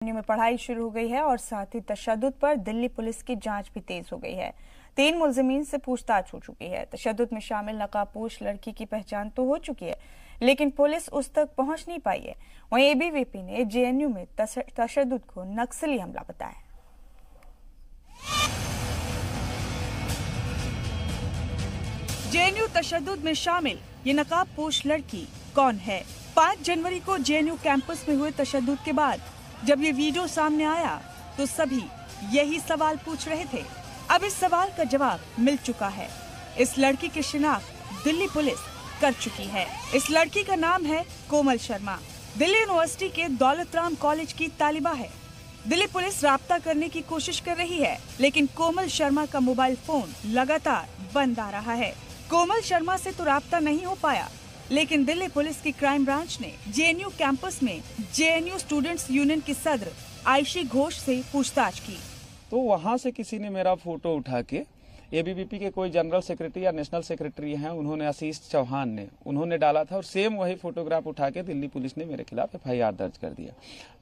में पढ़ाई शुरू हो गई है और साथ ही तशद्दुद पर दिल्ली पुलिस की जांच भी तेज हो गई है। 3 मुलजिमीन से पूछताछ हो चुकी है। तशद्दुद में शामिल नकाबपोश लड़की की पहचान तो हो चुकी है, लेकिन पुलिस उस तक पहुंच नहीं पाई है। वहीं एबीवीपी ने जेएनयू में तशद्दुद को नक्सली हमला बताया। जेएनयू तशद्दुद में शामिल ये नकाबपोश लड़की कौन है? 5 जनवरी को जेएनयू कैंपस में हुए तशद्दुद के बाद जब ये वीडियो सामने आया तो सभी यही सवाल पूछ रहे थे। अब इस सवाल का जवाब मिल चुका है। इस लड़की की शिनाख्त दिल्ली पुलिस कर चुकी है। इस लड़की का नाम है कोमल शर्मा। दिल्ली यूनिवर्सिटी के दौलत राम कॉलेज की तालिबा है। दिल्ली पुलिस राब्ता करने की कोशिश कर रही है, लेकिन कोमल शर्मा का मोबाइल फोन लगातार बंद आ रहा है। कोमल शर्मा से तो राब्ता नहीं हो पाया, लेकिन दिल्ली पुलिस की क्राइम ब्रांच ने जेएनयू कैंपस में जेएनयू स्टूडेंट्स यूनियन की सदर आयशी घोष से पूछताछ की। तो वहां से किसी ने मेरा फोटो उठा के एबीवीपी के कोई जनरल सेक्रेटरी या नेशनल सेक्रेटरी हैं, उन्होंने आशीष चौहान ने उन्होंने डाला था और सेम वही फोटोग्राफ उठा के दिल्ली पुलिस ने मेरे खिलाफ एफआईआर दर्ज कर दिया।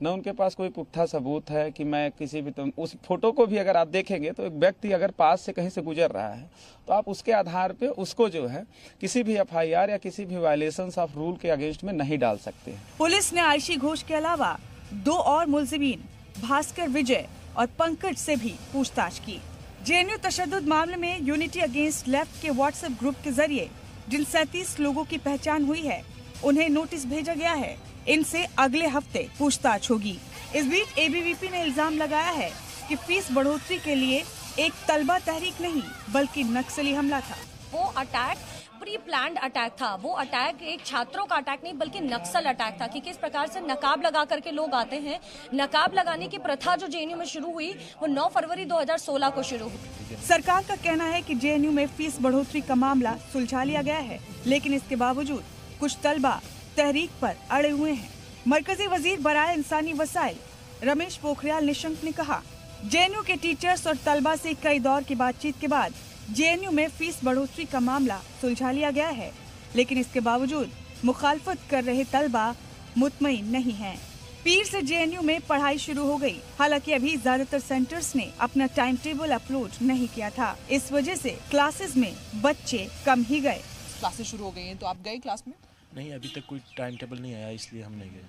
न उनके पास कोई पुख्ता सबूत है कि मैं किसी भी उस फोटो को भी अगर आप देखेंगे तो एक व्यक्ति अगर पास से कहीं से गुजर रहा है तो आप उसके आधार पे उसको जो है किसी भी एफआईआर या किसी भी वायलेशन ऑफ रूल के अगेंस्ट में नहीं डाल सकते। पुलिस ने आयशी घोष के अलावा 2 और मुलजिमीन भास्कर विजय और पंकज से भी पूछताछ की। जेएनयू तशद्दुद मामले में यूनिटी अगेंस्ट लेफ्ट के व्हाट्सएप ग्रुप के जरिए जिन 37 लोगों की पहचान हुई है, उन्हें नोटिस भेजा गया है। इनसे अगले हफ्ते पूछताछ होगी। इस बीच एबीवीपी ने इल्जाम लगाया है कि फीस बढ़ोतरी के लिए एक तलबा तहरीक नहीं बल्कि नक्सली हमला था। वो अटैक प्री प्लान्ड अटैक था। वो अटैक एक छात्रों का अटैक नहीं बल्कि नक्सल अटैक था कि किस प्रकार से नकाब लगा करके लोग आते हैं। नकाब लगाने की प्रथा जो जेएनयू में शुरू हुई वो 9 फरवरी 2016 को शुरू हुई। सरकार का कहना है कि जेएनयू में फीस बढ़ोतरी का मामला सुलझा लिया गया है, लेकिन इसके बावजूद कुछ तलबा तहरीक पर अड़े हुए हैं। मरकजी वजीर बराए इंसानी वसाइल रमेश पोखरियाल निशंक ने कहा, जेएनयू के टीचर्स और तलबा से कई दौर की बातचीत के बाद जेएनयू में फीस बढ़ोतरी का मामला सुलझा लिया गया है, लेकिन इसके बावजूद मुखालफत कर रहे तलबा मुतमईन नहीं हैं। पीर से जेएनयू में पढ़ाई शुरू हो गई। हालांकि अभी ज्यादातर सेंटर्स ने अपना टाइम टेबल अपलोड नहीं किया था। इस वजह से क्लासेस में बच्चे कम ही गए। क्लासेस शुरू हो गई हैं तो आप गए क्लास में? नहीं, अभी तक कोई टाइम टेबल नहीं आया, इसलिए हम नहीं गए।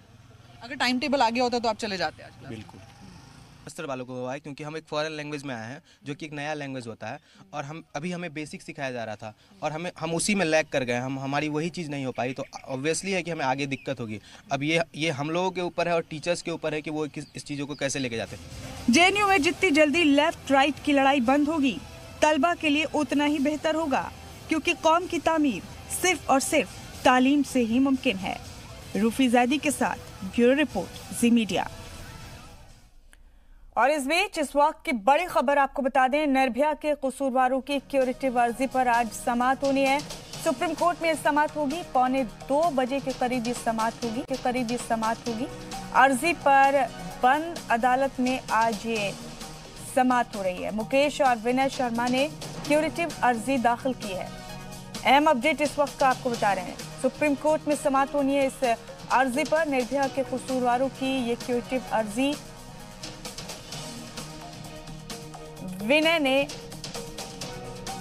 अगर टाइम टेबल आ गया होता तो आप चले जाते आज? बिल्कुल। अस्तर वालों को हुआ है क्योंकि हम एक फॉरेन लैंग्वेज में आए हैं जो कि एक नया लैंग्वेज होता है और हमें बेसिक सिखाया जा रहा था और हम उसी में लैग कर गए। हमारी वही चीज़ नहीं हो पाई, तो ऑब्वियसली है कि हमें आगे दिक्कत होगी। अब ये हम लोगों के ऊपर है और टीचर्स के ऊपर है कि वो इस चीज़ों को कैसे लेके जाते हैं। जेएनयू में जितनी जल्दी लेफ्ट राइट की लड़ाई बंद होगी, तलबा के लिए उतना ही बेहतर होगा, क्योंकि कौम की तामीर सिर्फ और सिर्फ तालीम से ही मुमकिन है। रूफी जैदी के साथ ब्यूरो रिपोर्ट, जी मीडिया। और इस बीच इस वक्त की बड़ी खबर आपको बता दें, निर्भया के कसूरवारों की क्यूरेटिव अर्जी पर आज समाअत होनी है। सुप्रीम कोर्ट में समाअत होगी। 1:45 बजे के करीब ये समाअत होगी। अर्जी पर बंद अदालत में आज ये समाअत हो रही है। मुकेश और विनय शर्मा ने क्यूरेटिव अर्जी दाखिल की है। अहम अपडेट इस वक्त का आपको बता रहे हैं। सुप्रीम कोर्ट में समाअत होनी है इस अर्जी पर। निर्भया के कसूरवारों की ये क्यूरेटिव अर्जी विनय ने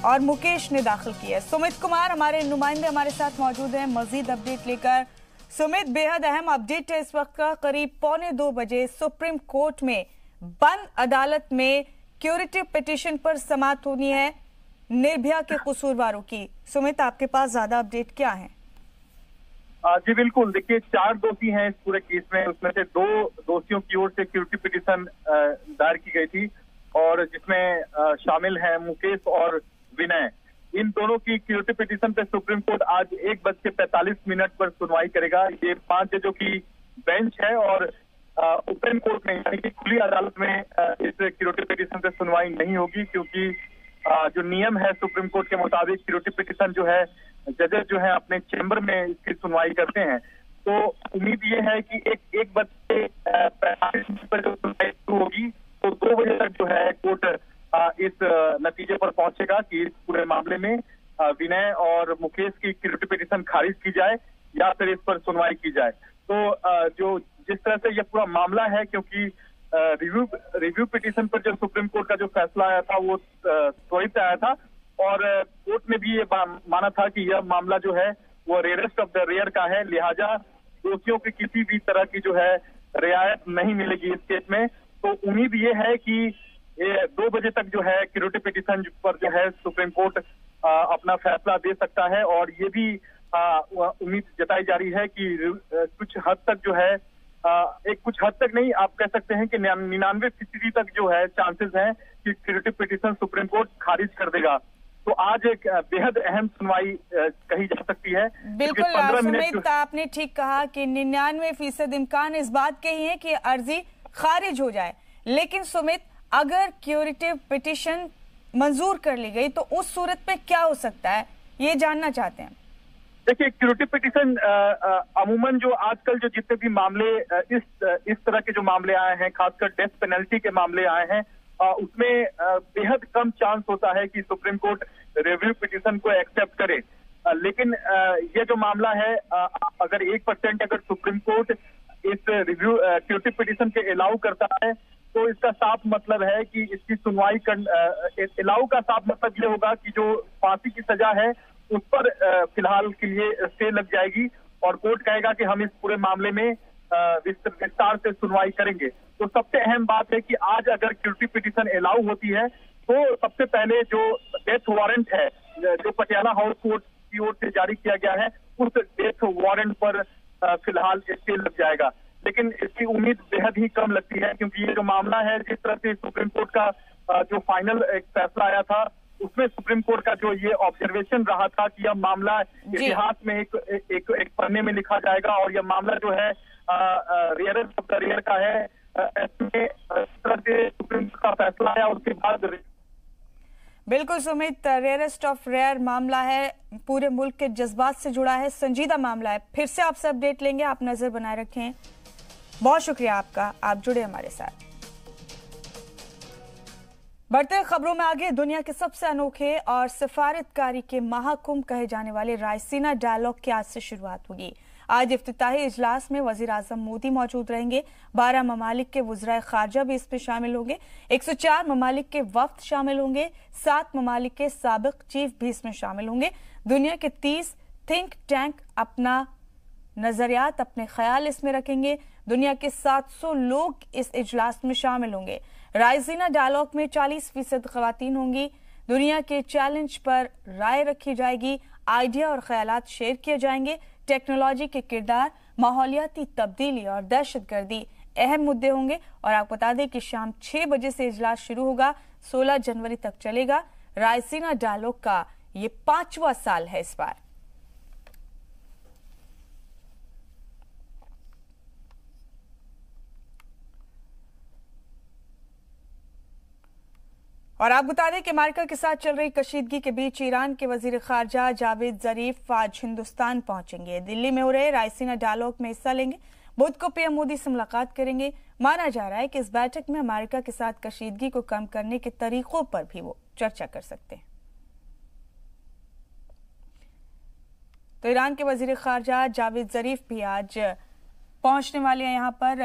और मुकेश ने दाखिल की है। सुमित कुमार हमारे नुमाइंदे हमारे साथ मौजूद हैं मजीद अपडेट लेकर। सुमित, बेहद अहम अपडेट है इस वक्त का। करीब 1:45 बजे सुप्रीम कोर्ट में बंद अदालत में क्यूरेटिव पिटीशन पर समाअत होनी है निर्भया के कसूरवारों की। सुमित, आपके पास ज्यादा अपडेट क्या है? जी बिल्कुल, देखिए 4 दोषी हैं इस पूरे केस में। उसमें से 2 दोषियों की ओर से क्यूरेटिव पिटीशन दायर की गई थी और जिसमें शामिल हैं मुकेश और विनय। इन दोनों की क्यूरेटिव पिटीशन पे सुप्रीम कोर्ट आज 1:45 पर सुनवाई करेगा। ये 5 जजों की बेंच है और ओपन कोर्ट में यानी कि खुली अदालत में इस क्यूरेटिव पिटीशन पे सुनवाई नहीं होगी, क्योंकि जो नियम है सुप्रीम कोर्ट के मुताबिक क्यूरेटिव पिटीशन जो है जजेस जो है अपने चेंबर में इसकी सुनवाई करते हैं। तो उम्मीद ये है कि 1:45 पर जो सुनवाई शुरू होगी तो 2 बजे तक जो है कोर्ट इस नतीजे पर पहुंचेगा कि इस पूरे मामले में विनय और मुकेश की क्यूरेटिव पिटीशन खारिज की जाए या फिर इस पर सुनवाई की जाए। तो जो जिस तरह से यह पूरा मामला है, क्योंकि रिव्यू पिटीशन पर जब सुप्रीम कोर्ट का जो फैसला आया था वो त्वरित आया था और कोर्ट ने भी ये माना था कि यह मामला जो है वो रेयरेस्ट ऑफ द रेयर का है, लिहाजा दोषियों की किसी भी तरह की जो है रियायत नहीं मिलेगी इस केस में। तो उम्मीद ये है कि 2 बजे तक जो है क्यूरेटिव पिटीशन पर जो है सुप्रीम कोर्ट अपना फैसला दे सकता है और ये भी उम्मीद जताई जा रही है कि कुछ हद तक जो है कुछ हद तक नहीं, आप कह सकते हैं कि 99% तक जो है चांसेस हैं कि क्यूरेटिव पिटीशन सुप्रीम कोर्ट खारिज कर देगा। तो आज एक बेहद अहम सुनवाई कही जा सकती है। बिल्कुल सुमित, आपने ठीक कहा कि 99% इम्कान इस बात के ही है कि अर्जी खारिज हो जाए, लेकिन सुमित अगर क्यूरेटिव पिटीशन मंजूर कर ली गई तो उस सूरत में क्या हो सकता है, ये जानना चाहते हैं। देखिए, क्यूरेटिव पिटीशन अमूमन जो आजकल जो जितने भी मामले इस तरह के जो मामले आए हैं, खासकर डेथ पेनल्टी के मामले आए हैं, उसमें बेहद कम चांस होता है कि सुप्रीम कोर्ट रिव्यू पिटीशन को एक्सेप्ट करे। लेकिन ये जो मामला है, अगर 1% अगर सुप्रीम कोर्ट इस रिव्यू क्यूरेटिव पिटीशन के अलाउ करता है तो इसका साफ मतलब है कि इसकी सुनवाई अलाउ का साफ मतलब ये होगा कि जो फांसी की सजा है उस पर फिलहाल के लिए स्टे लग जाएगी और कोर्ट कहेगा कि हम इस पूरे मामले में विस्तार से सुनवाई करेंगे। तो सबसे अहम बात है कि आज अगर क्यूरेटिव पिटीशन अलाउ होती है तो सबसे पहले जो डेथ वारंट है जो पटियाला हाउस कोर्ट की ओर से जारी किया गया है, उस डेथ वारंट पर फिलहाल स्टे लग जाएगा। लेकिन इसकी उम्मीद बेहद ही कम लगती है, क्योंकि ये जो मामला है, जिस तरह से सुप्रीम कोर्ट का जो फाइनल एक फैसला आया था उसमें सुप्रीम कोर्ट का जो ये ऑब्जर्वेशन रहा था कि यह मामला इतिहास में एक पन्ने में लिखा जाएगा और यह मामला जो है रेयरेस्ट ऑफ द रेयर का है। सुप्रीम कोर्ट का फैसला आया उसके बाद बिल्कुल सुमित, रेयरेस्ट ऑफ रेयर मामला है, पूरे मुल्क के जज्बात से जुड़ा है, संजीदा मामला है। फिर से आपसे अपडेट लेंगे, आप नजर बनाए रखें। बहुत शुक्रिया आपका, आप जुड़े हमारे साथ। बढ़ते खबरों में आगे, दुनिया के सबसे अनोखे और सिफारतकारी के महाकुंभ कहे जाने वाले रायसीना डायलॉग की आज से शुरुआत होगी। आज इफ्तिताही इजलास में वजीर आजम मोदी मौजूद रहेंगे। 12 ममालिक के वज़राए खारजा भी इसमें शामिल होंगे। 104 ममालिक के वफ्द शामिल होंगे। 7 ममालिक के साबिक चीफ भी इसमें शामिल होंगे। दुनिया के 30 थिंक टैंक अपना नजरियात, अपने ख्याल इसमें रखेंगे। दुनिया के 700 लोग इस इजलास में शामिल होंगे। रायसीना डायलॉग में 40% खवातीन होंगी। दुनिया के चैलेंज पर राय रखी जाएगी। आइडिया और ख्यालात शेयर किए जाएंगे। टेक्नोलॉजी के किरदार, माहौलियाती तब्दीली और दहशतगर्दी अहम मुद्दे होंगे। और आपको बता दें कि शाम 6 बजे से इजलास शुरू होगा, 16 जनवरी तक चलेगा। रायसीना डायलॉग का ये 5वां साल है इस बार। और आप बता दें कि अमेरिका के साथ चल रही कशीदगी के बीच ईरान के वजीर खारजा जावेद जरीफ आज हिंदुस्तान पहुंचेंगे। दिल्ली में हो रहे रायसीना डायलॉग में हिस्सा लेंगे। बुध को पीएम मोदी से मुलाकात करेंगे। माना जा रहा है कि इस बैठक में अमेरिका के साथ कशीदगी को कम करने के तरीकों पर भी वो चर्चा कर सकते हैं। तो ईरान के वजीर खारजा जावेद जरीफ भी आज पहुंचने वाले हैं। यहाँ पर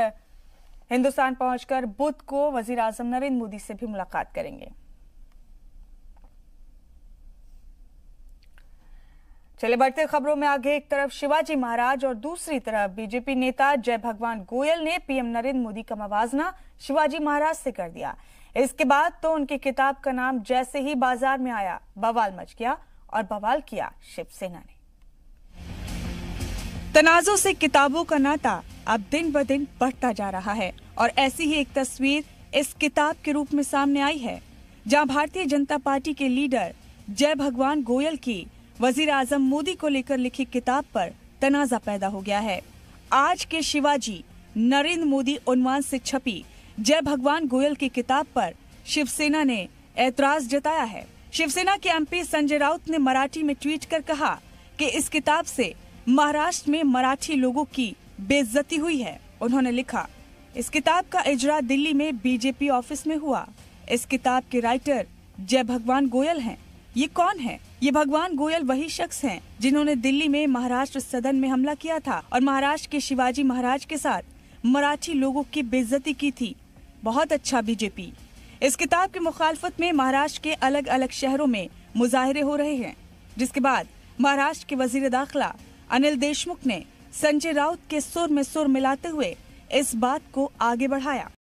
हिंदुस्तान पहुंचकर बुध को वजीर आजम नरेंद्र मोदी से भी मुलाकात करेंगे। चले बढ़ते खबरों में आगे, एक तरफ शिवाजी महाराज और दूसरी तरफ बीजेपी नेता जय भगवान गोयल ने पीएम नरेंद्र मोदी का मवाजना शिवाजी महाराज से कर दिया। इसके बाद तो उनकी किताब का नाम जैसे ही बाजार में आया, बवाल मच गया और बवाल किया शिवसेना ने। तनाजों से किताबों का नाता अब दिन ब दिन बढ़ता जा रहा है और ऐसी ही एक तस्वीर इस किताब के रूप में सामने आई है, जहां भारतीय जनता पार्टी के लीडर जय भगवान गोयल की वजीर आजम मोदी को लेकर लिखी किताब पर तनाजा पैदा हो गया है। आज के शिवाजी नरेंद्र मोदी उन्वान से छपी जय भगवान गोयल की किताब पर शिवसेना ने ऐतराज जताया है। शिवसेना के एमपी संजय राउत ने मराठी में ट्वीट कर कहा कि इस किताब से महाराष्ट्र में मराठी लोगों की बेइज्जती हुई है। उन्होंने लिखा, इस किताब का इजरा दिल्ली में बीजेपी ऑफिस में हुआ। इस किताब के राइटर जय भगवान गोयल हैं। ये कौन है? ये भगवान गोयल वही शख्स हैं जिन्होंने दिल्ली में महाराष्ट्र सदन में हमला किया था और महाराष्ट्र के शिवाजी महाराज के साथ मराठी लोगों की बेइज्जती की थी। बहुत अच्छा बीजेपी। इस किताब की मुखालफत में महाराष्ट्र के अलग अलग शहरों में मुजाहिरे हो रहे हैं, जिसके बाद महाराष्ट्र के वजीर दाखिला अनिल देशमुख ने संजय राउत के सुर में सुर मिलाते हुए इस बात को आगे बढ़ाया।